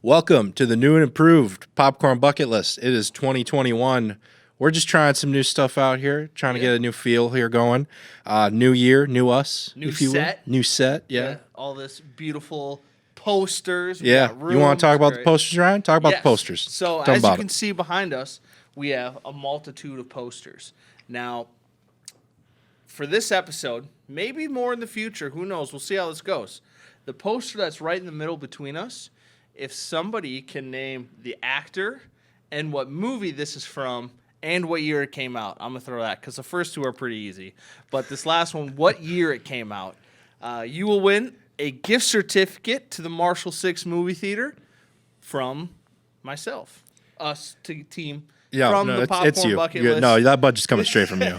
Welcome to the new and improved Popcorn Bucket List. It is 2021. We're just trying some new stuff out here, trying to get a new feel here going. New year, new us, new if you set. will. New set, yeah. All this beautiful posters. Yeah. You want to talk about the posters, Ryan? Talk about the posters. So Tell as you about can see behind us, we have a multitude of posters. Now, for this episode, maybe more in the future, who knows? We'll see how this goes. The poster that's right in the middle between us, if somebody can name the actor and what movie this is from and what year it came out, I'm going to throw that because the first two are pretty easy. But this last one, what year it came out, you will win a gift certificate to the Marshall 6 movie theater from myself, us, to team. Yeah, from no, the Popcorn it's you. Bucket List. No, that budget's coming straight from you.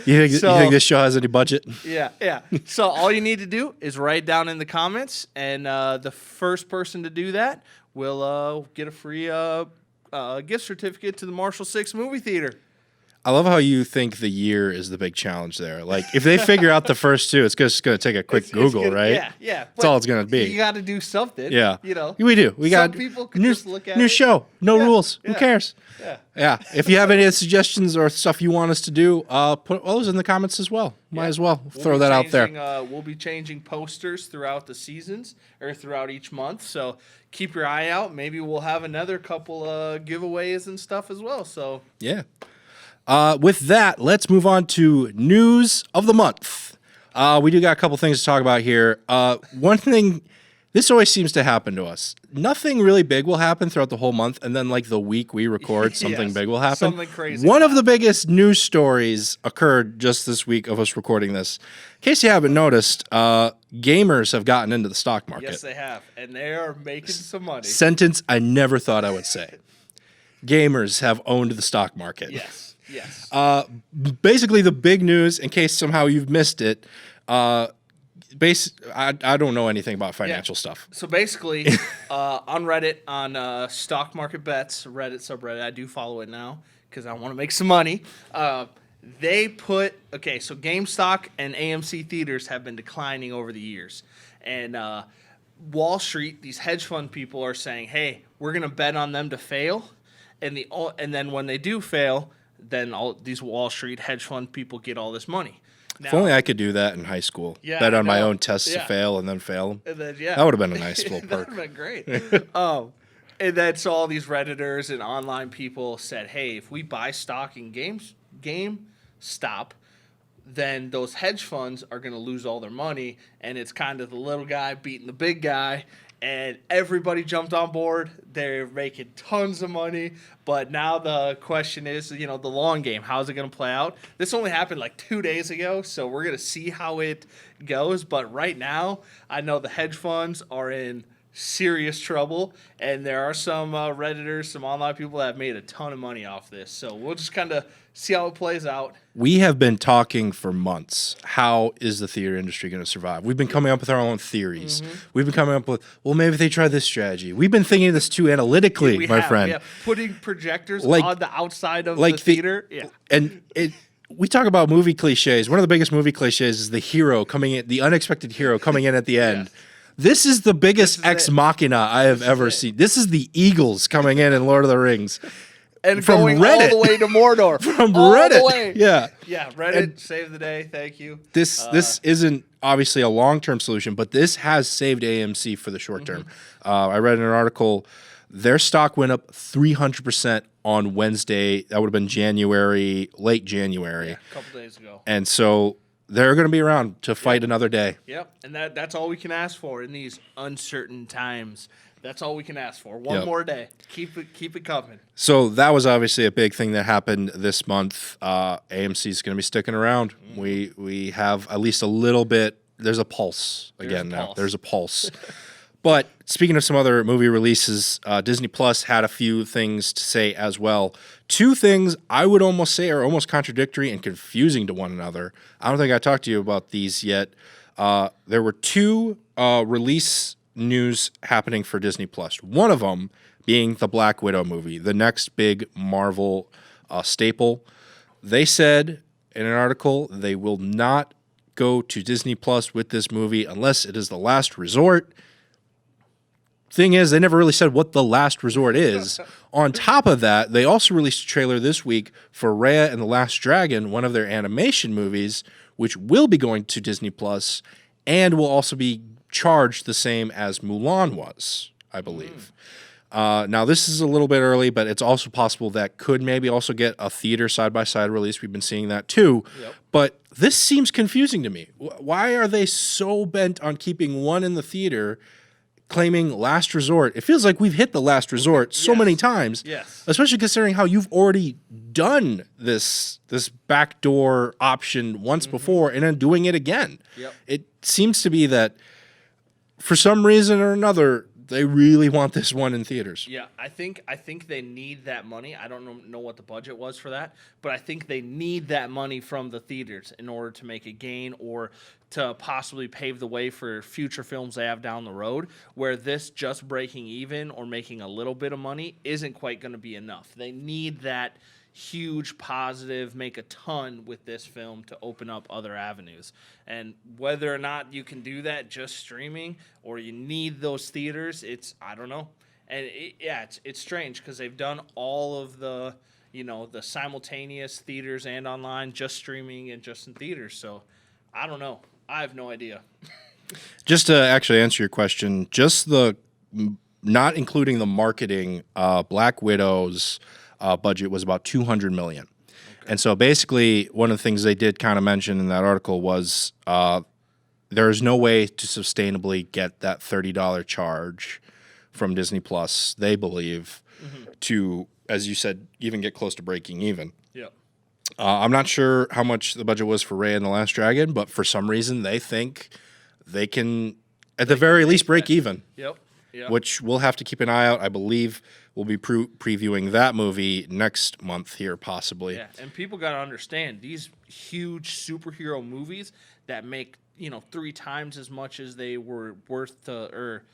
You think this show has any budget? Yeah. So all you need to do is write down in the comments, and the first person to do that will get a free gift certificate to the Marshall 6 movie theater. I love how you think the year is the big challenge there. Like, if they figure out the first two, it's just going to take a quick Google, right? Yeah. That's all it's going to be. You got to do something. Yeah. You know. We do. We got people could new, just look at new it. show. No rules. Who cares? Yeah. If you have any suggestions or stuff you want us to do, put those in the comments as well. Might as well throw that out there. We'll be changing posters throughout the seasons or throughout each month. So keep your eye out. Maybe we'll have another couple giveaways and stuff as well. So yeah. With that, let's move on to news of the month. We do got a couple things to talk about here. One thing, this always seems to happen to us. Nothing really big will happen throughout the whole month, and then like the week we record, something big will happen. Something crazy. One of the biggest news stories occurred just this week of us recording this. In case you haven't noticed, gamers have gotten into the stock market. Yes, they have, and they are making some money. Sentence I never thought I would say. Gamers have owned the stock market. Yes. Basically, the big news, in case somehow you've missed it, I don't know anything about financial stuff. So basically, on Reddit, on stock market bets, Reddit subreddit, I do follow it now because I want to make some money. They put, so GameStop and AMC theaters have been declining over the years. And Wall Street, these hedge fund people are saying, hey, we're going to bet on them to fail. And then when they do fail, then all these Wall Street hedge fund people get all this money. Now, if only I could do that in high school. Yeah, bet on my own tests to fail and then fail them. And then, that would have been a nice little perk. That would have been great. And then so all these Redditors and online people said, hey, if we buy stock in GameStop, then those hedge funds are going to lose all their money. And it's kind of the little guy beating the big guy. And everybody jumped on board. They're making tons of money. But now the question is, the long game. How's it going to play out? This only happened like 2 days ago, so we're going to see how it goes. But right now, I know the hedge funds are in serious trouble. And there are some Redditors, some online people that have made a ton of money off this. So we'll just kind of see how it plays out. We have been talking for months. How is the theater industry going to survive? We've been coming up with our own theories. Mm-hmm. We've been coming up with, maybe they try this strategy. We've been thinking of this too analytically, my friend. Yeah. Putting projectors on the outside of the theater. We talk about movie cliches. One of the biggest movie cliches is the hero coming in, the unexpected hero coming in at the end. Yes. This is the biggest ex machina I have ever seen. This is the Eagles coming in Lord of the Rings. And from going Reddit. All the way to Mordor. From all Reddit. The way. Yeah, Reddit saved the day. Thank you. This isn't obviously a long-term solution, but this has saved AMC for the short term. I read in an article, their stock went up 300% on Wednesday. That would have been late January. Yeah, a couple days ago. And so they're going to be around to fight another day. Yep, and that's all we can ask for in these uncertain times. That's all we can ask for. One more day. Keep it coming. So that was obviously a big thing that happened this month. AMC is going to be sticking around. We have at least a little bit. There's a pulse again now. There's a pulse. But speaking of some other movie releases, Disney Plus had a few things to say as well. Two things I would almost say are almost contradictory and confusing to one another. I don't think I talked to you about these yet. There were two release news happening for Disney Plus. One of them being the Black Widow movie, the next big Marvel staple. They said in an article they will not go to Disney Plus with this movie unless it is the last resort. thing is, they never really said what The Last Resort is. On top of that, they also released a trailer this week for Raya and the Last Dragon, one of their animation movies, which will be going to Disney Plus and will also be charged the same as Mulan was, I believe. Now, this is a little bit early, but it's also possible that could maybe also get a theater side-by-side release. We've been seeing that too. Yep. But this seems confusing to me. Why are they so bent on keeping one in the theater, claiming Last Resort? It feels like we've hit the Last Resort so many times. Yes. Especially considering how you've already done this backdoor option once before and then doing it again. Yep. It seems to be that for some reason or another, they really want this one in theaters. Yeah, I think they need that money. I don't know what the budget was for that, but I think they need that money from the theaters in order to make a gain or to possibly pave the way for future films they have down the road, where this just breaking even or making a little bit of money isn't quite going to be enough. They need that huge positive, make a ton with this film to open up other avenues. And whether or not you can do that just streaming or you need those theaters, I don't know. And it's strange because they've done all of the, the simultaneous theaters and online, just streaming and just in theaters. So I don't know. I have no idea. Just to actually answer your question, just not including the marketing, Black Widow's budget was about $200 million. Okay. And so basically one of the things they did kind of mention in that article was there is no way to sustainably get that $30 charge from Disney Plus, they believe, to, as you said, even get close to breaking even. Yep. I'm not sure how much the budget was for Raya and the Last Dragon, but for some reason they think they can, at the very least, break even. Yep. Which we'll have to keep an eye out. I believe we'll be previewing that movie next month here, possibly. Yeah, and people got to understand, these huge superhero movies that make, 3 times as much as they were worth to, or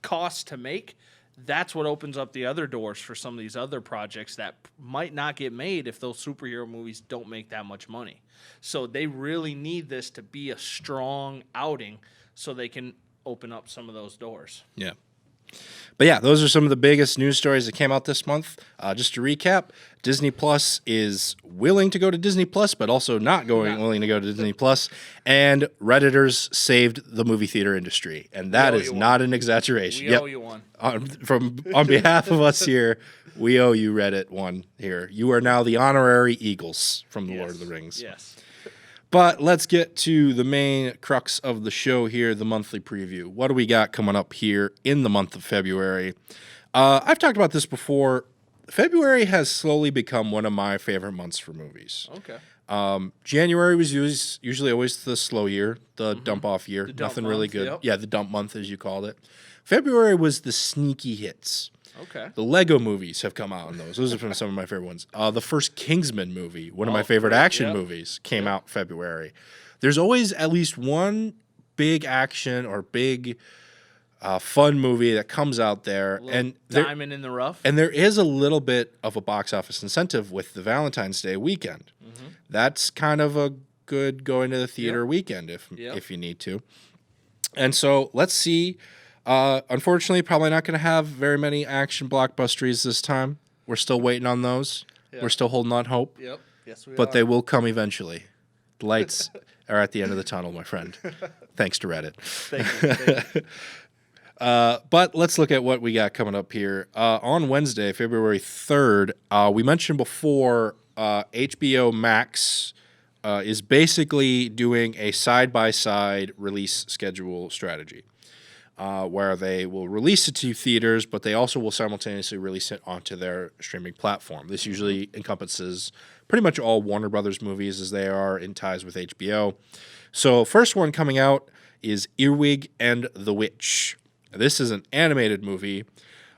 cost to make, that's what opens up the other doors for some of these other projects that might not get made if those superhero movies don't make that much money. So they really need this to be a strong outing so they can open up some of those doors. Yeah. But yeah, those are some of the biggest news stories that came out this month. Just to recap, Disney Plus is willing to go to Disney Plus, but also not willing to go to Disney Plus. And Redditors saved the movie theater industry. And that is not an exaggeration. We owe you one. On behalf of us here, we owe you Reddit one here. You are now the honorary Eagles from the Lord of the Rings. Yes. But let's get to the main crux of the show here, the monthly preview. What do we got coming up here in the month of February? I've talked about this before. February has slowly become one of my favorite months for movies. Okay. January was usually always the slow year, the dump-off year. Nothing really good. Yep. Yeah, the dump month, as you called it. February was the sneaky hits. Okay. The Lego movies have come out in those. Those are some of my favorite ones. The first Kingsman movie, one of my favorite action movies, came out February. There's always at least one big action or big fun movie that comes out there. And diamond in the rough. And there is a little bit of a box office incentive with the Valentine's Day weekend. That's kind of a good going to the theater weekend if you need to. And so let's see. Unfortunately, probably not going to have very many action blockbusters this time. We're still waiting on those. Yep. We're still holding on hope. Yep. Yes, we are. But they will come eventually. The lights are at the end of the tunnel, my friend. Thanks to Reddit. Thank you. But let's look at what we got coming up here. On Wednesday, February 3rd, we mentioned before HBO Max is basically doing a side-by-side release schedule strategy. Where they will release it to theaters, but they also will simultaneously release it onto their streaming platform. This usually encompasses pretty much all Warner Brothers movies as they are in ties with HBO. So first one coming out is Earwig and the Witch. This is an animated movie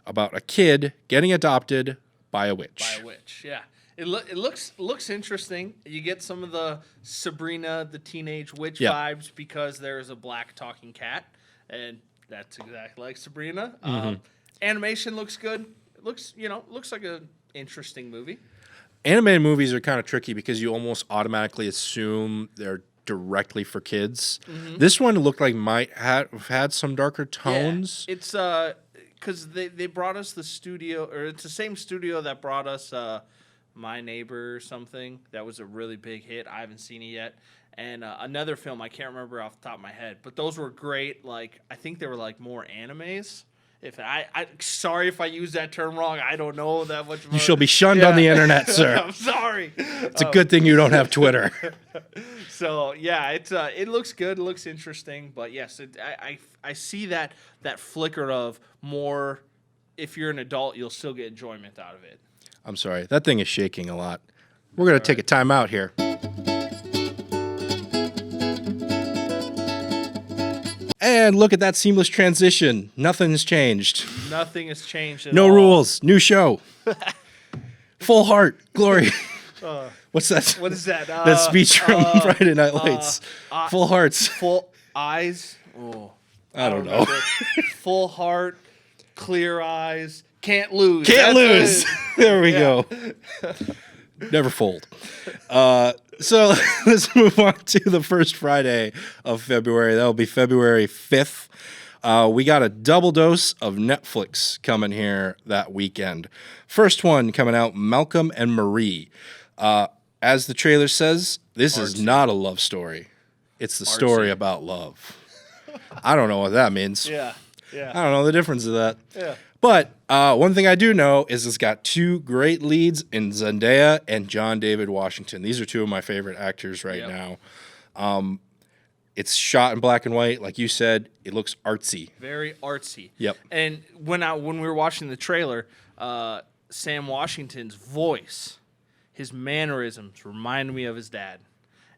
about a kid getting adopted by a witch. Yeah. It looks interesting. You get some of the Sabrina the Teenage Witch vibes because there's a black talking cat, and that's exactly like Sabrina. Animation looks good. It looks like an interesting movie. Animated movies are kind of tricky because you almost automatically assume they're directly for kids. This one looked like might have had some darker tones. Yeah. It's because they brought us the studio, or it's the same studio that brought us My Neighbor or something. That was a really big hit. I haven't seen it yet. And another film I can't remember off the top of my head, but those were great. Like, I think they were like more animes. If I sorry if I use that term wrong. I don't know that much. You shall be shunned on the internet, sir. I'm sorry. It's a good thing you don't have Twitter. So yeah, it looks good. It looks interesting. But yes, I see that flicker of more. If you're an adult, you'll still get enjoyment out of it. I'm sorry. That thing is shaking a lot. We're going to take a time out here. And look at that seamless transition. Nothing has changed. Nothing has changed at No all. rules. New show. Full heart. Glory. What's that? What is that? That speech from Friday Night Lights. Full hearts. Full eyes. Oh, I don't know. Full heart. Clear eyes. Can't lose. Can't lose. It. There we go. Never fold. So let's move on to the first Friday of February. That'll be February 5th. We got a double dose of Netflix coming here that weekend. First one coming out, Malcolm and Marie. As the trailer says, this is not a love story. It's the story about love. I don't know what that means. Yeah. I don't know the difference of that. Yeah. But one thing I do know is it's got two great leads in Zendaya and John David Washington. These are two of my favorite actors right now. It's shot in black and white. Like you said, it looks artsy. Very artsy. Yep. And when we were watching the trailer, Sam Washington's voice, his mannerisms reminded me of his dad.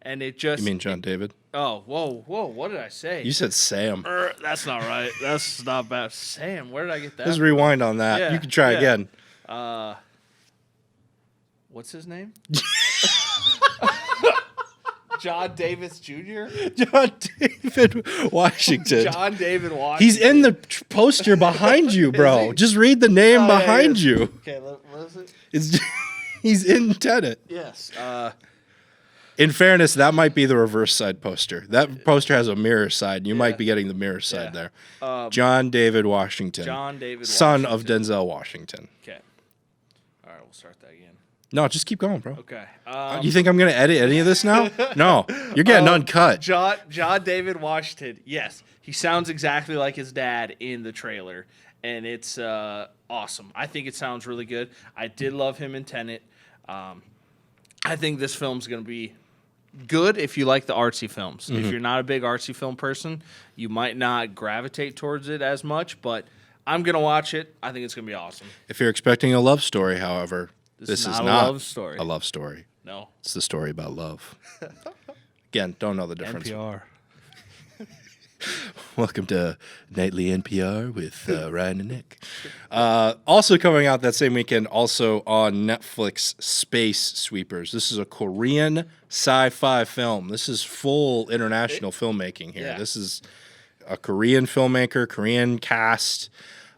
And it just... You mean John David? Oh, whoa, what did I say? You said Sam. That's not right. That's not bad. Sam, where did I get that Let's from? rewind on that. Yeah, You can try again. What's his name? John Davis Jr.? John David Washington. John David Washington. He's in the poster behind you, bro. Just read the name behind you. Okay, what is it? He's in Tenet. Yes. In fairness, that might be the reverse side poster. That poster has a mirror side. You might be getting the mirror side there. John David Washington. John David son Washington. of Denzel Washington. Okay. All right, we'll start that again. No, just keep going, bro. Okay. You think I'm going to edit any of this now? No. You're getting uncut. John David Washington. Yes, he sounds exactly like his dad in the trailer, and it's awesome. I think it sounds really good. I did love him in Tenet. I think this film's going to be good if you like the artsy films. If you're not a big artsy film person, you might not gravitate towards it as much, but I'm going to watch it. I think it's going to be awesome. If you're expecting a love story, however, this is not a love story. A love story. No. It's the story about love. Again, don't know the difference. NPR. Welcome to Nightly NPR with Ryan and Nick. Also coming out that same weekend, also on Netflix, Space Sweepers. This is a Korean sci-fi film. This is full international filmmaking here. Yeah. This is a Korean filmmaker, Korean cast.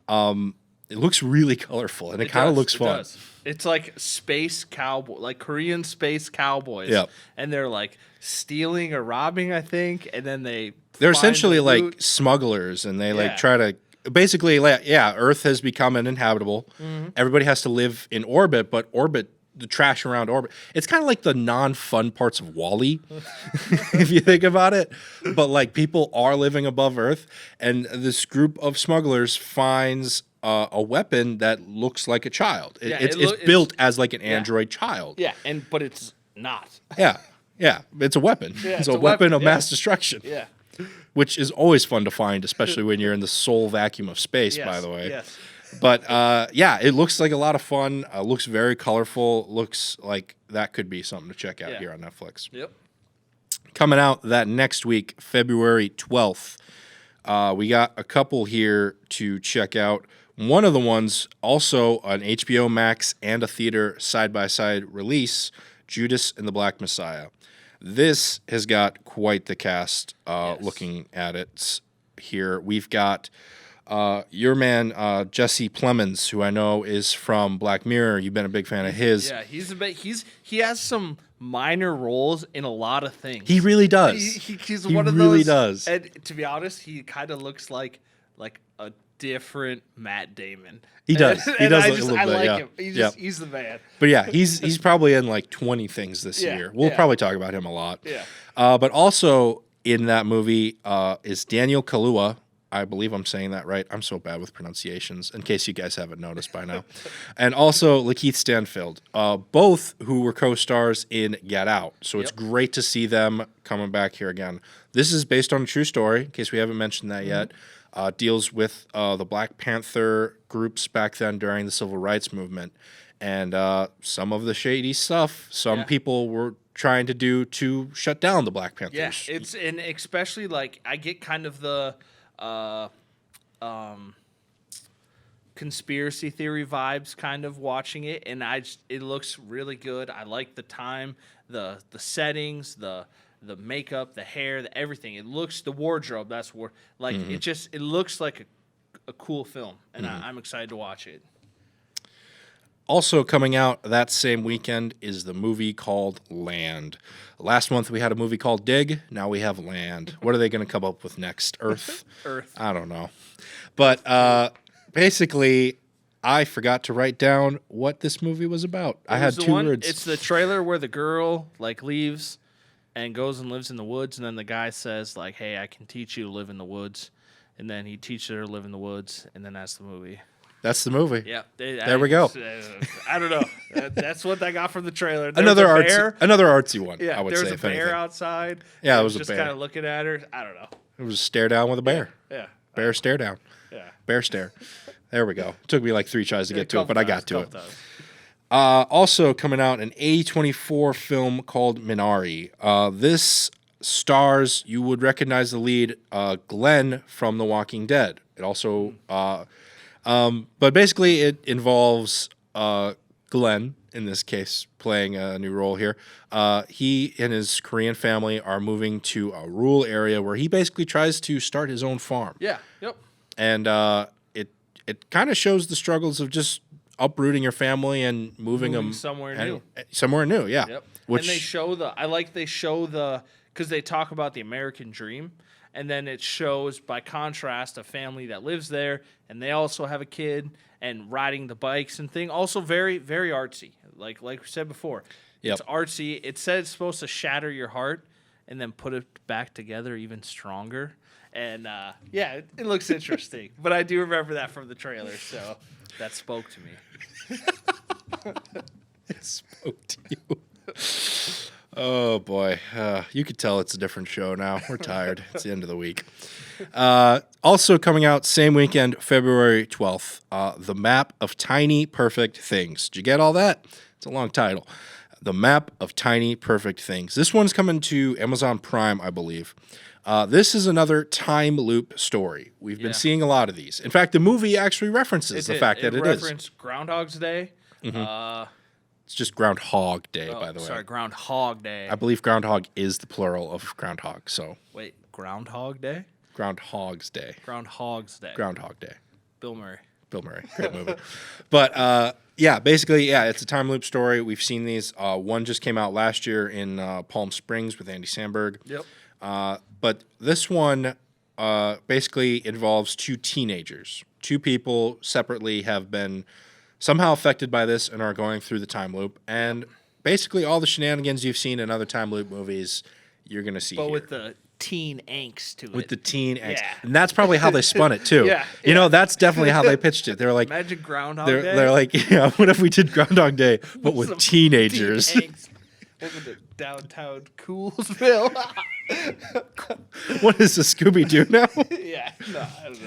It looks really colorful, and it kind of looks fun. Does. It's like space cowboy, like Korean space cowboys. Yep. And they're like stealing or robbing, I think, and then they're essentially the like loot. smugglers, and they like try to basically, Earth has become uninhabitable. Everybody has to live in orbit, but the trash around orbit. It's kind of like the non-fun parts of WALL-E, if you think about it. But like people are living above Earth, and this group of smugglers finds a weapon that looks like a child. It's built as like an android child. Yeah, but it's not. Yeah, it's a weapon. Yeah, it's a weapon of yeah. mass destruction. Yeah. Which is always fun to find, especially when you're in the soul vacuum of space, by the way. Yes. But it looks like a lot of fun. Looks very colorful. Looks like that could be something to check out here on Netflix. Yep. Coming out that next week, February 12th, we got a couple here to check out. One of the ones also an HBO Max and a theater side-by-side release, Judas and the Black Messiah. This has got quite the cast looking at it here. We've got your man, Jesse Plemons, who I know is from Black Mirror. You've been a big fan of his. Yeah, he has some minor roles in a lot of things. He really does. He's he one of really those. Does. And to be honest, he kind of looks like a different Matt Damon. He does. He does a little bit. I like yeah. him. He's the man. But yeah, he's probably in like 20 things this year. We'll probably talk about him a lot. Yeah. But also in that movie is Daniel Kaluuya. I believe I'm saying that right. I'm so bad with pronunciations, in case you guys haven't noticed by now. And also Lakeith Stanfield, both who were co-stars in Get Out. So it's great to see them coming back here again. This is based on a true story, in case we haven't mentioned that yet. Deals with the Black Panther groups back then during the Civil Rights Movement. And some of the shady stuff some people were trying to do to shut down the Black Panthers. Yeah, and especially like I get kind of the conspiracy theory vibes kind of watching it, and it looks really good. I like the time, the settings, the makeup, the hair, everything. It looks, the wardrobe, that's where like it looks like a cool film, and I'm excited to watch it. Also coming out that same weekend is the movie called Land. Last month we had a movie called Dig. Now we have Land. What are they going to come up with next? Earth? Earth. I don't know. But basically, I forgot to write down what this movie was about. I had two words. It's the trailer where the girl like leaves and goes and lives in the woods, and then the guy says like, "Hey, I can teach you to live in the woods," and then he teaches her to live in the woods, and then that's the movie. That's the movie. Yeah, there we go. I don't know. That's what I got from the trailer. Another artsy one. Yeah, I would there say. was a bear outside. Yeah, it was just a bear. kind of looking at her. I don't know. It was a stare down with a bear. Yeah. Bear stare down. Yeah. Bear stare. There we go. It took me like 3 tries to get to it, but I got to it. Times. Also coming out, an A24 film called Minari. This stars, you would recognize the lead, Glenn from The Walking Dead. It also, but basically it involves Glenn, in this case, playing a new role here. He and his Korean family are moving to a rural area where he basically tries to start his own farm. Yeah. Yep. And it kind of shows the struggles of just uprooting your family and moving them somewhere new. Somewhere new, yeah. Yep. Which, and they show because they talk about the American dream, and then it shows by contrast a family that lives there, and they also have a kid and riding the bikes and thing. Also very, very artsy. Like we said before, it's artsy. It said it's supposed to shatter your heart and then put it back together even stronger. And it looks interesting. But I do remember that from the trailer, so that spoke to me. It spoke to you. Oh, boy. You could tell it's a different show now. We're tired. It's the end of the week. Also coming out same weekend, February 12th, The Map of Tiny Perfect Things. Did you get all that? It's a long title. The Map of Tiny Perfect Things. This one's coming to Amazon Prime, I believe. This is another time loop story. We've been seeing a lot of these. In fact, the movie actually references the fact that it is. It referenced Groundhog's Day. It's just Groundhog Day, by the way. Sorry, Groundhog Day. I believe Groundhog is the plural of Groundhog, so. Wait, Groundhog Day? Groundhog's Day. Groundhog's Day. Groundhog Day. Bill Murray. Great movie. But, basically, it's a time loop story. We've seen these. One just came out last year in Palm Springs with Andy Samberg. Yep. But this one basically involves 2 teenagers. 2 people separately have been somehow affected by this and are going through the time loop. And basically all the shenanigans you've seen in other time loop movies, you're going to see here. With the teen angst to it. With the teen angst. Yeah. And that's probably how they spun it, too. You know, that's definitely how they pitched it. They were like... Imagine Groundhog Day. Day. They're like, what if we did Groundhog Day, but with teenagers? Teen angst. Over the downtown Coolsville. What is the Scooby-Doo now? Yeah, no, I don't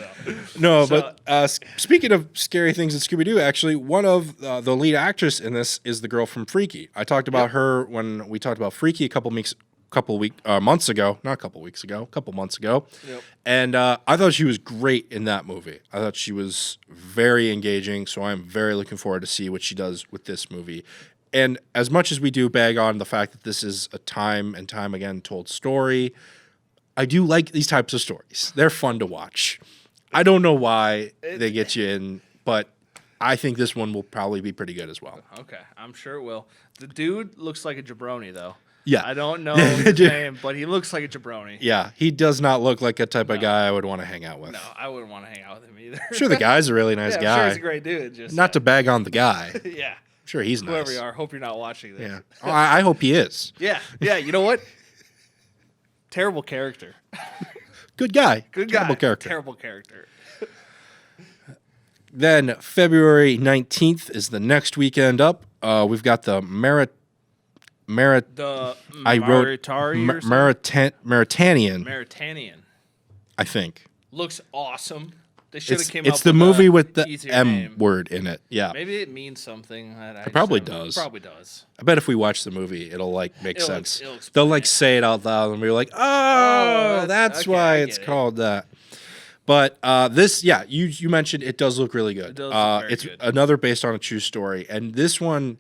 know. No, but speaking of scary things in Scooby-Doo, actually, one of the lead actress in this is the girl from Freaky. I talked about her when we talked about Freaky a couple months ago. Not a couple weeks ago, a couple months ago. Yep. And I thought she was great in that movie. I thought she was very engaging, so I'm very looking forward to see what she does with this movie. And as much as we do bag on the fact that this is a time and time again told story, I do like these types of stories. They're fun to watch. I don't know why they get you in, but I think this one will probably be pretty good as well. Okay, I'm sure it will. The dude looks like a jabroni, though. Yeah. I don't know his name, but he looks like a jabroni. Yeah, he does not look like a type of guy I would want to hang out with. No, I wouldn't want to hang out with him either. I'm sure the guy's a really nice I'm guy. sure he's a great dude. Just not to bag on the guy. yeah. I'm sure he's nice. Whoever you are, hope you're not watching this. Yeah. Oh, I hope he is. Yeah. You know what? Terrible character. Good guy. Good guy. Terrible character. Terrible character. Then February 19th is the next weekend up. We've got the Maritanian. I think. Looks awesome. They should have came up with It's the movie with the M name. word in it. Yeah. Maybe it means something. It probably does. Probably does. I bet if we watch the movie, it'll make sense. They'll say it out loud, and we're like, "Oh, that's why it's called that." But you mentioned it does look really good. It does look very it's good. Another based on a true story, and this one,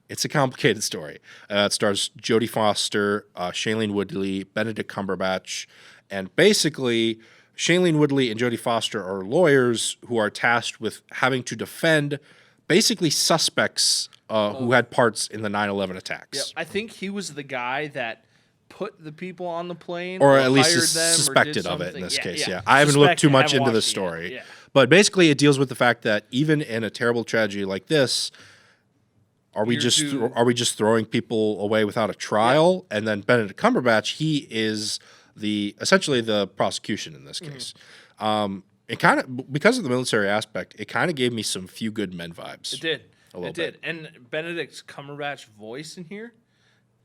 it's a complicated story. It stars Jodie Foster, Shailene Woodley, Benedict Cumberbatch, and basically, Shailene Woodley and Jodie Foster are lawyers who are tasked with having to defend basically suspects who had parts in the 9/11 attacks. Yep. I think he was the guy that put the people on the plane, or at least is hired them, suspected or of it in this case. Yeah. I haven't looked too much Haven't into the watched it story, yet. but basically it deals with the fact that even in a terrible tragedy like this, are we just throwing people away without a trial? And then Benedict Cumberbatch, he is essentially the prosecution in this case. It kind of, because of the military aspect, it kind of gave me some Few Good Men vibes. It did. It did. And Benedict Cumberbatch voice in here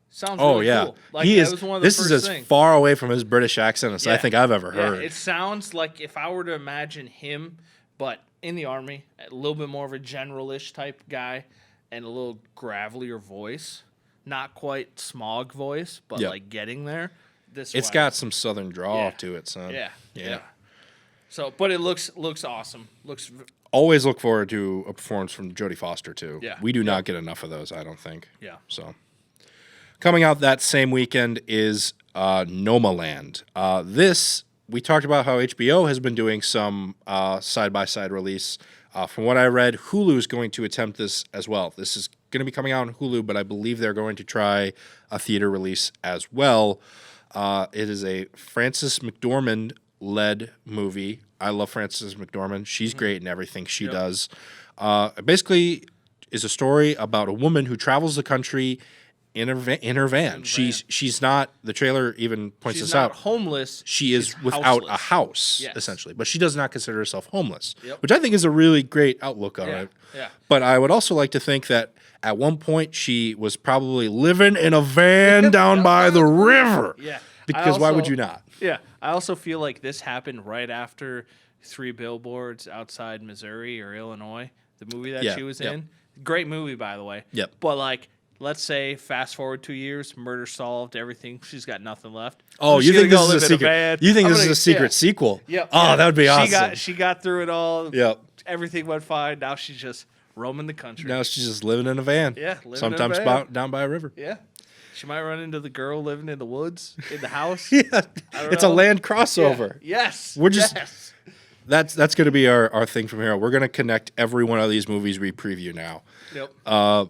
sounds Oh really yeah, cool. Like, he is. that was one of the This is first as things. far away from his British accent as I Yeah. think I've ever heard. It sounds like if I were to imagine him, but in the army, a little bit more of a generalish type guy, and a little gravelier voice, not quite smog voice, but Yep. like getting there. It's got some southern drawl Yeah. to it, son. Yeah. So, but it looks awesome. Always look forward to a performance from Jodie Foster too. Yeah. We do not get enough of those, I don't think. Yeah. So, coming out that same weekend is Nomadland. This, we talked about how HBO has been doing some side-by-side release. From what I read, Hulu is going to attempt this as well. This is going to be coming out on Hulu, but I believe they're going to try a theater release as well. It is a Frances McDormand-led movie. I love Frances McDormand. She's great in everything she does. It basically is a story about a woman who travels the country in her van. She's not. The trailer even points this out. Homeless. She is without houseless. a house, Yes. essentially, but she does not consider herself homeless, Yep. which I think is a really great outlook on it. Yeah. But I would also like to think that at one point she was probably living in a van down by the river. Yeah. Because why would you not? Yeah. I also feel like this happened right after Three Billboards Outside Missouri or Illinois, the movie that she was in. Great movie, by the way. Yep. But like, let's say fast forward 2 years, murder solved, everything. She's got nothing left. Oh, She's you think gonna this go is a live in secret? van. You think I'm this is gonna- a secret yeah. sequel? Yep. Oh, yeah. that would be awesome. She got through it all. Yep. Everything went fine. Now she's just roaming the country. Now she's just living in a van. Yeah, living in a Sometimes van. down by a river. Yeah. She might run into the girl living in the woods in the house. Yeah, I don't it's a know. land Yeah. crossover. Yes. We're just- Yes. That's going to be our thing from here. We're going to connect every one of these movies we preview now. Yep.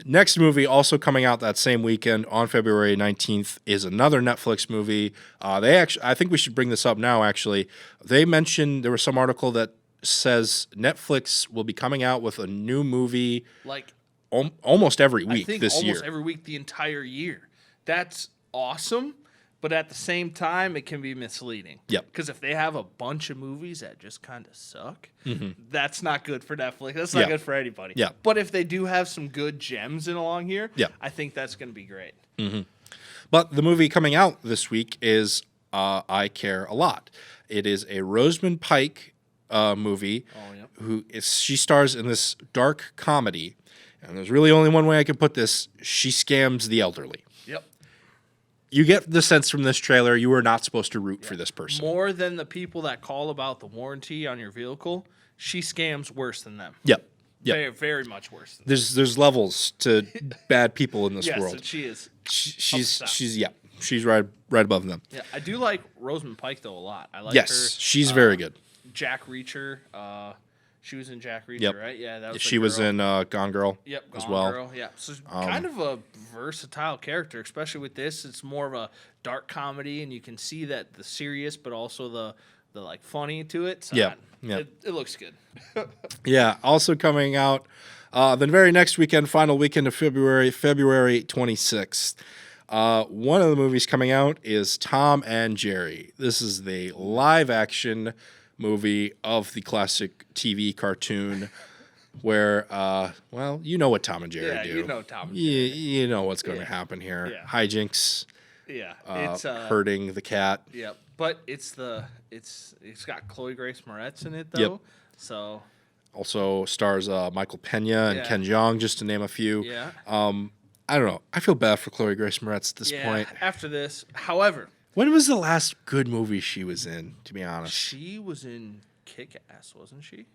Next movie, also coming out that same weekend on February 19th, is another Netflix movie. I think we should bring this up now, actually. They mentioned, there was some article that says Netflix will be coming out with a new movie like almost every I week think this almost year. every week the entire year. That's awesome, but at the same time, it can be misleading. Yep. Because if they have a bunch of movies that just kind of suck, that's not good for Netflix. That's not good for anybody. Yeah. But if they do have some good gems in along here, Yeah. I think that's going to be great. But the movie coming out this week is I Care a Lot. It is a Roseman Pike movie. Oh, yep. She stars in this dark comedy, and there's really only one way I can put this. She scams the elderly. Yep. You get the sense from this trailer you are not supposed to root for this person. More than the people that call about the warranty on your vehicle, she scams worse than them. Yep. Very, very much worse than them. There's levels to bad people in this Yes, world. and she is. She's right above them. Yeah, I do like Roseman Pike though a lot. I like her. Yes, she's very good. Jack Reacher. She was in Jack Reacher, Yep. right? Yeah, that was She was in Gone Girl Yep, as Gone well. Girl, yeah. So kind of a versatile character, especially with this. It's more of a dark comedy, and you can see that the serious, but also the like funny to it. So it looks good. Yeah. Also coming out the very next weekend, final weekend of February 26th. One of the movies coming out is Tom and Jerry. This is the live action movie of the classic TV cartoon where, well, you know what Tom and Jerry do. Yeah, you know Tom and Jerry. You know what's going to happen here. Yeah. Hijinks. Yeah, It's hurting the cat. Yeah, but it's got Chloe Grace Moretz in it though. Yep. So also stars Michael Pena and Ken Jeong, just to name a few. Yeah. I don't know. I feel bad for Chloe Grace Moretz at this point. After this, however, when was the last good movie she was in, to be honest? she was in Kick-Ass, wasn't she?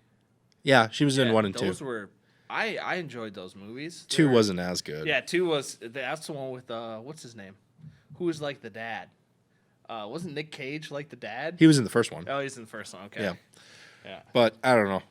Yeah, she was in 1 and 2. Those were I enjoyed those movies. 2 wasn't as good. Yeah, 2 that's the one with what's his name? Who was like the dad? Wasn't Nick Cage like the dad? He was in the first one. Oh, he's in the first one. Okay. Yeah. Yeah. But I don't know.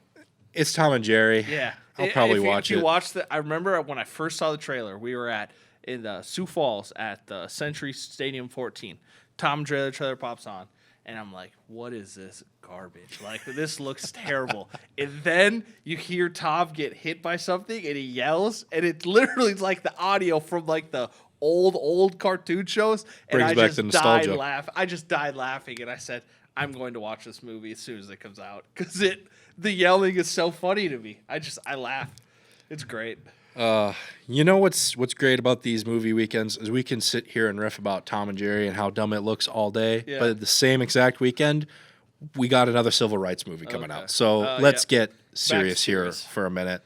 It's Tom and Jerry. Yeah. I'll probably watch it. If you watch I remember when I first saw the trailer, we were in Sioux Falls at the Century Stadium 14. Tom and trailer pops on, and I'm like, what is this garbage? Like, this looks terrible. And then you hear Tom get hit by something, and he yells, and it literally is like the audio from like the old cartoon shows. And Brings back the nostalgia. I just died laughing, and I said, I'm going to watch this movie as soon as it comes out because the yelling is so funny to me. I laugh. It's great. You know what's great about these movie weekends is we can sit here and riff about Tom and Jerry and how dumb it looks all day. Yeah. But at the same exact weekend, we got another civil rights movie coming out. So let's get serious here for a minute.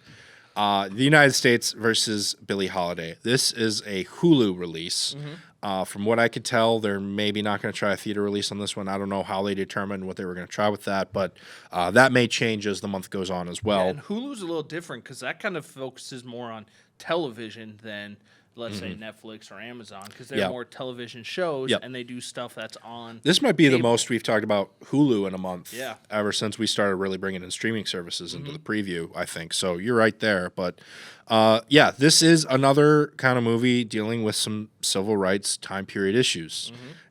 The United States versus Billie Holiday. This is a Hulu release. From what I could tell, they're maybe not going to try a theater release on this one. I don't know how they determined what they were going to try with that, but that may change as the month goes on as well. Yeah, and Hulu's a little different because that kind of focuses more on television than, let's say, Netflix or Amazon because they're more television shows and they do stuff that's on This might be the most we've talked about Hulu in a month ever since we started really bringing in streaming services into the preview, I think. So you're right there. But, this is another kind of movie dealing with some civil rights time period issues.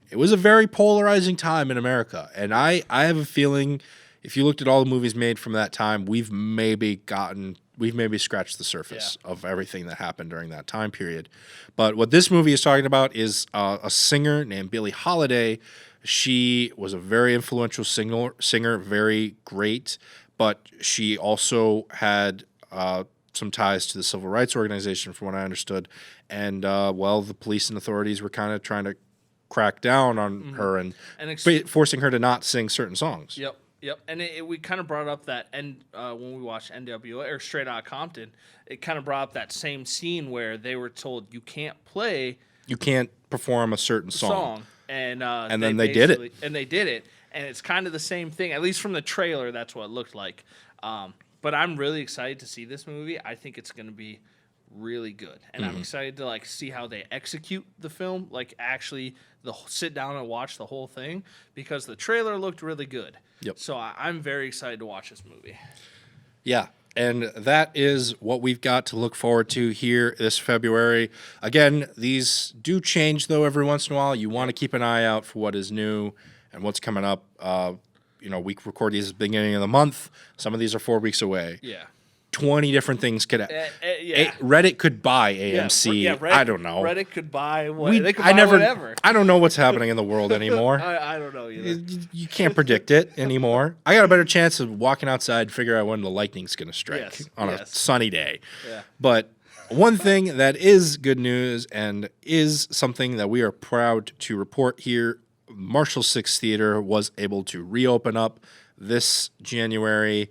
It was a very polarizing time in America. And I have a feeling if you looked at all the movies made from that time, we've maybe scratched the surface of everything that happened during that time period. But what this movie is talking about is a singer named Billie Holiday. She was a very influential singer, very great, but she also had some ties to the civil rights organization, from what I understood. And, the police and authorities were kind of trying to crack down on her and forcing her to not sing certain songs. Yep, and we kind of brought up that, and when we watched NWA or Straight Outta Compton, it kind of brought up that same scene where they were told you can't perform a certain song, and then they did it, and it's kind of the same thing, at least from the trailer. That's what it looked like. But I'm really excited to see this movie. I think it's going to be really good, and I'm excited to see how they execute the film, actually sit down and watch the whole thing because the trailer looked really good. Yep. So I'm very excited to watch this movie. Yeah, and that is what we've got to look forward to here this February. Again, these do change, though, every once in a while. You want to keep an eye out for what is new and what's coming up. We record these at the beginning of the month. Some of these are 4 weeks away. Yeah. 20 different things could Reddit could buy AMC. Reddit, I don't know. Reddit could buy whatever. I don't know what's happening in the world anymore. I don't know either. You can't predict it anymore. I got a better chance of walking outside and figure out when the lightning's going to strike on a sunny day. Yeah. But one thing that is good news and is something that we are proud to report here, Marshall 6 Theater was able to reopen up this January.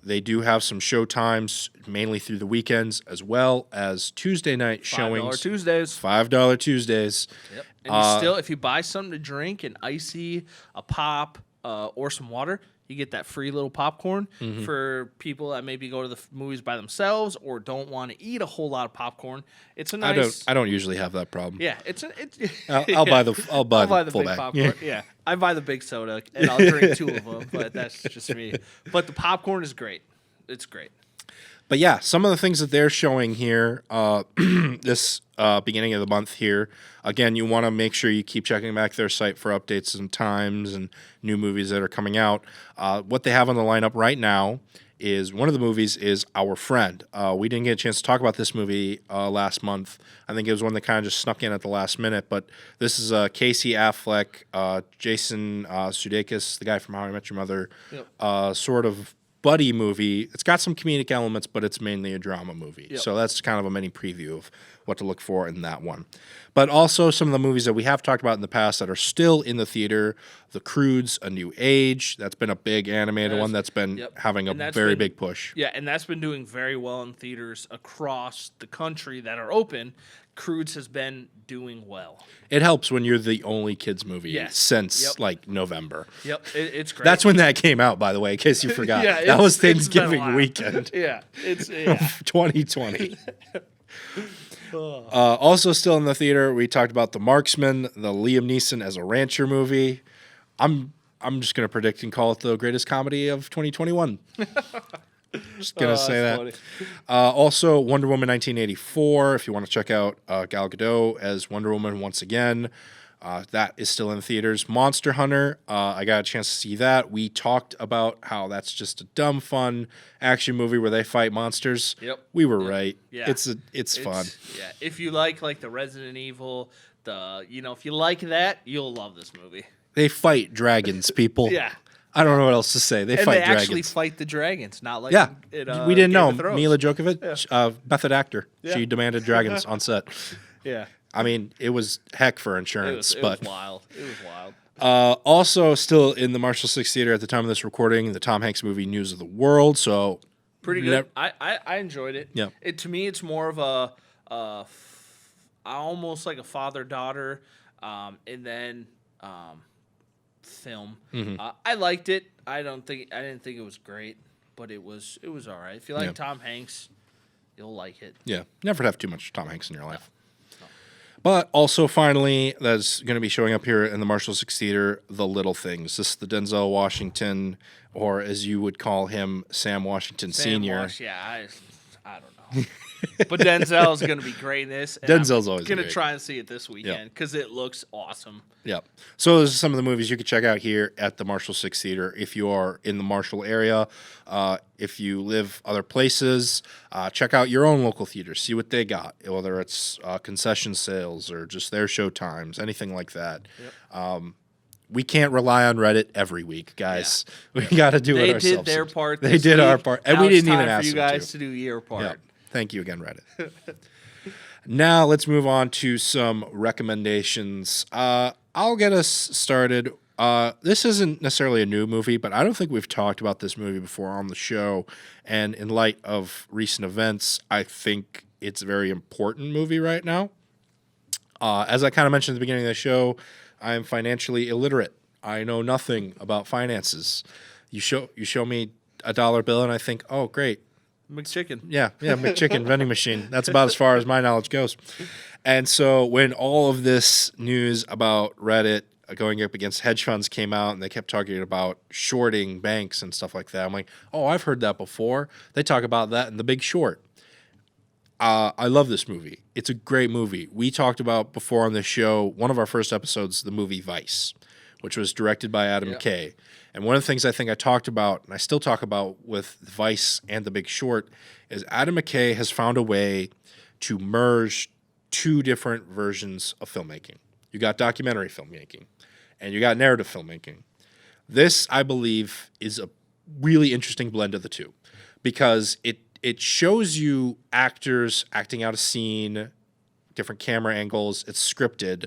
They do have some show times, mainly through the weekends, as well as Tuesday night showings. $5 Tuesdays. Yep. And if you buy something to drink, an icy, a pop, or some water, you get that free little popcorn for people that maybe go to the movies by themselves or don't want to eat a whole lot of popcorn. It's a nice. I don't usually have that problem. Yeah, I'll buy the full big bag. popcorn. Yeah, I buy the big soda and I'll drink 2 of them, but that's just me. But the popcorn is great. it's great. But yeah, some of the things that they're showing here, this beginning of the month here, again, you want to make sure you keep checking back their site for updates and times and new movies that are coming out. What they have on the lineup right now is one of the movies is Our Friend. We didn't get a chance to talk about this movie last month. I think it was one that kind of just snuck in at the last minute. But this is Casey Affleck, Jason Sudeikis, the guy from How I Met Your Mother, sort of buddy movie. It's got some comedic elements, but it's mainly a drama movie. Yep. So that's kind of a mini preview of what to look for in that one. But also some of the movies that we have talked about in the past that are still in the theater. The Croods, A New Age. That's been a big animated one that's been having a very big push. Yeah, and that's been doing very well in theaters across the country that are open. Croods has been doing well. It helps when you're the only kids movie since like November. Yep, it's great. That's when that came out, by the way, in case you forgot. That was Thanksgiving weekend. It's 2020. Also still in the theater, we talked about The Marksman, the Liam Neeson as a rancher movie. I'm just going to predict and call it the greatest comedy of 2021. Just going to say that. Also, Wonder Woman 1984, if you want to check out Gal Gadot as Wonder Woman once again. That is still in theaters. Monster Hunter, I got a chance to see that. We talked about how that's just a dumb, fun action movie where they fight monsters. We were right. Yeah. It's fun. Yeah, if you like the Resident Evil, if you like that, you'll love this movie. They fight dragons, people. I don't know what else to say. They fight dragons. They actually fight the dragons, not like we didn't know. Mila Djokovic, method actor. She demanded dragons on set. Yeah. I mean, it was heck for insurance. It was wild. It was wild. Also, still in the Marshall 6 Theater at the time of this recording, the Tom Hanks movie News of the World. So pretty good. I enjoyed it. Yeah. To me, it's more of a almost like a father-daughter, and then film. I liked it. I didn't think it was great, but it was all right. If you like Tom Hanks, you'll like it. Yeah. Never have too much Tom Hanks in your life. But also, finally, that's going to be showing up here in the Marshall 6 Theater, The Little Things. This is the Denzel Washington, or as you would call him, Sam Washington Sr. I don't know. But Denzel's going to be great in this. Denzel's always going to try and see it this weekend because it looks awesome. Yep. So those are some of the movies you can check out here at the Marshall 6 Theater if you are in the Marshall area. If you live other places, check out your own local theaters. See what they got, whether it's concession sales or just their show times, anything like that. We can't rely on Reddit every week, guys. We got to do it ourselves. They did their part. They did our part, and we didn't even ask you guys to do your part. Yep. Thank you again, Reddit. Now let's move on to some recommendations. I'll get us started. This isn't necessarily a new movie, but I don't think we've talked about this movie before on the show. And in light of recent events, I think it's a very important movie right now. As I kind of mentioned at the beginning of the show, I am financially illiterate. I know nothing about finances. You show me a dollar bill, and I think, oh, great. McChicken. Yeah, McChicken vending machine. That's about as far as my knowledge goes. And so when all of this news about Reddit going up against hedge funds came out and they kept talking about shorting banks and stuff like that, I'm like, oh, I've heard that before. They talk about that in The Big Short. I love this movie. It's a great movie. We talked about before on this show, one of our first episodes, the movie Vice, which was directed by Adam McKay. And one of the things I think I talked about, and I still talk about with Vice and The Big Short, is Adam McKay has found a way to merge two different versions of filmmaking. You got documentary filmmaking, and you got narrative filmmaking. This, I believe, is a really interesting blend of the two, because it shows you actors acting out a scene, different camera angles, it's scripted,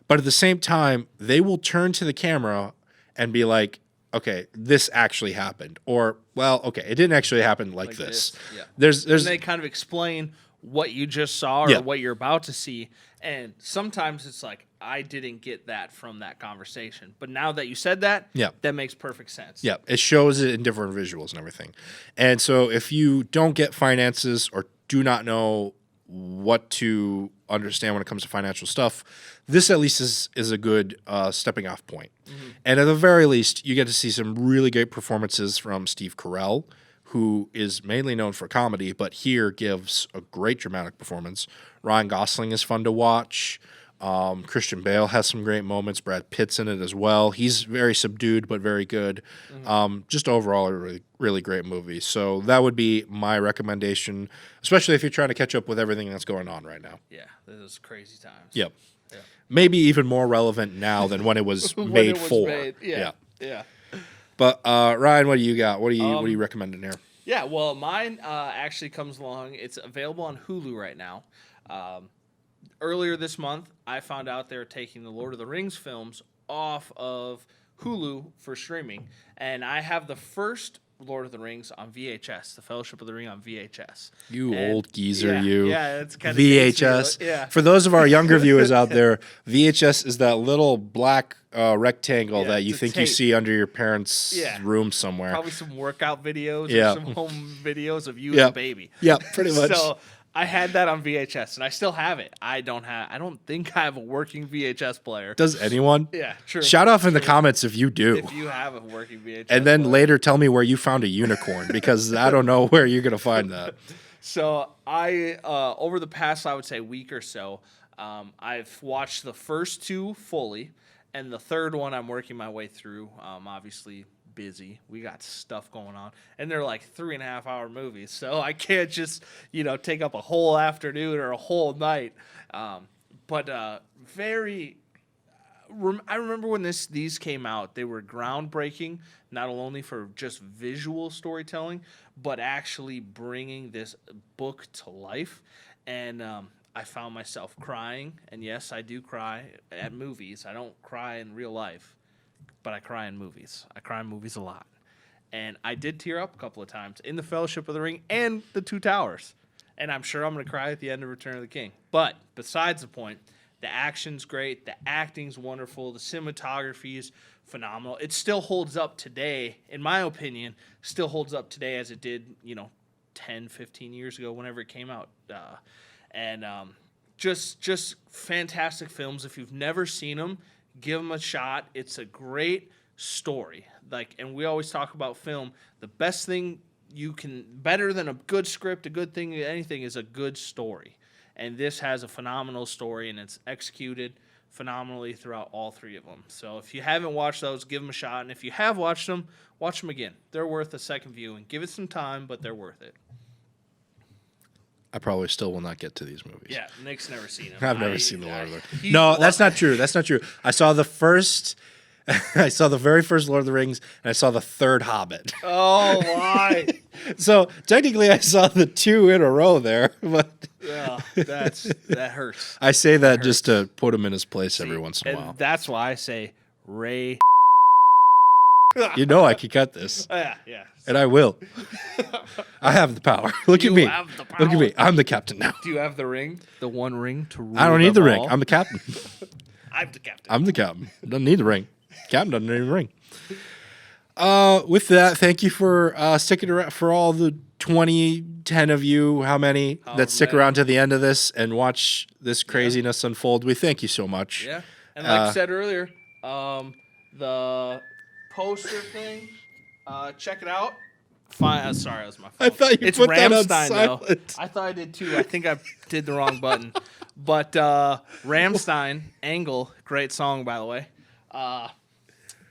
but at the same time, they will turn to the camera and be like, okay, this actually happened. Or, well, okay, it didn't actually happen like this. Yeah. There's and they kind of explain what you just saw or what you're about to see. And sometimes it's like, I didn't get that from that conversation. But now that you said that, that makes perfect sense. Yeah, it shows it in different visuals and everything. And so if you don't get finances or do not know what to understand when it comes to financial stuff, this at least is a good stepping off point. And at the very least, you get to see some really great performances from Steve Carell, who is mainly known for comedy, but here gives a great dramatic performance. Ryan Gosling is fun to watch. Christian Bale has some great moments. Brad Pitt's in it as well. He's very subdued, but very good. Just overall, a really, really great movie. So that would be my recommendation, especially if you're trying to catch up with everything that's going on right now. Yeah, this is crazy times. Yep. Yeah. Maybe even more relevant now than when it was made for. Yeah. But Ryan, what do you got? What are you recommending here? Yeah, well, mine actually comes along. It's available on Hulu right now. Earlier this month, I found out they're taking the Lord of the Rings films off of Hulu for streaming, and I have the first Lord of the Rings on VHS, The Fellowship of the Ring on VHS. Old geezer, you. Yeah, it's kind of VHS. Yeah. For those of our younger viewers out there, VHS is that little black rectangle that you think you see under your parents' room somewhere. Probably some workout videos or some home videos of you as a baby. Yeah, pretty much. So I had that on VHS, and I still have it. I don't think I have a working VHS player. Does anyone? Yeah, true. Shout off in the comments if you do. If you have a working VHS and then player. later tell me where you found a unicorn, because I don't know where you're going to find that. So I, over the past, I would say, week or so, I've watched the first two fully, and the third one I'm working my way through. Obviously busy. We got stuff going on, and they're like 3.5 hour movies, so I can't just take up a whole afternoon or a whole night. But I remember when these came out, they were groundbreaking, not only for just visual storytelling, but actually bringing this book to life. And I found myself crying, and yes, I do cry at movies. I don't cry in real life, but I cry in movies. I cry in movies a lot. And I did tear up a couple of times in The Fellowship of the Ring and The Two Towers. And I'm sure I'm going to cry at the end of Return of the King. But besides the point, the action's great. The acting's wonderful. The cinematography is phenomenal. It still holds up today, in my opinion, still holds up today as it did, 10, 15 years ago, whenever it came out. Just fantastic films. If you've never seen them, give them a shot. It's a great story. And we always talk about film. The best thing better than a good script, a good thing, anything, is a good story. And this has a phenomenal story, and it's executed phenomenally throughout all three of them. So if you haven't watched those, give them a shot. And if you have watched them, watch them again. They're worth a second viewing. Give it some time, but they're worth it. I probably still will not get to these movies. Yeah, Nick's never seen them. I've never seen the Lord of the Rings. No, that's not true. That's not true. I saw the very first Lord of the Rings, and I saw the third Hobbit. Oh, why? So technically, I saw the two in a row there, but yeah, that hurts. I say that just to put him in his place every once in a while. That's why I say Ray. I can cut this. Yeah. And I will. I have the power. Look at me. Look at me. I'm the captain now. Do you have the ring? The one ring to rule? I don't need the ring. I'm the captain. I'm the captain. I'm the captain. Don't need the ring. Captain doesn't need the ring. With that, thank you for sticking around, for all the 10 of you, how many that stick around to the end of this and watch this craziness unfold. We thank you so much. Yeah. And like I said earlier, the poster thing, check it out. Fine. Sorry, that was my phone. I thought you put that on Rammstein, silent. though. I thought I did too. I think I did the wrong button. But Rammstein, Angle, great song, by the way.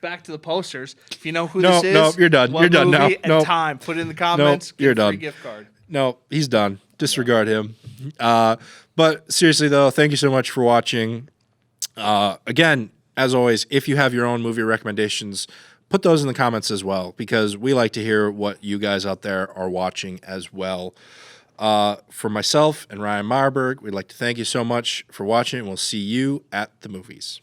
Back to the posters. If you know who this is, no, you're done. You're done now. No, time. Put it in the comments. You're done. Free gift card. No, he's done. Disregard him. But seriously, though, thank you so much for watching. Again, as always, if you have your own movie recommendations, put those in the comments as well, because we like to hear what you guys out there are watching as well. For myself and Ryan Marburg, we'd like to thank you so much for watching, and we'll see you at the movies.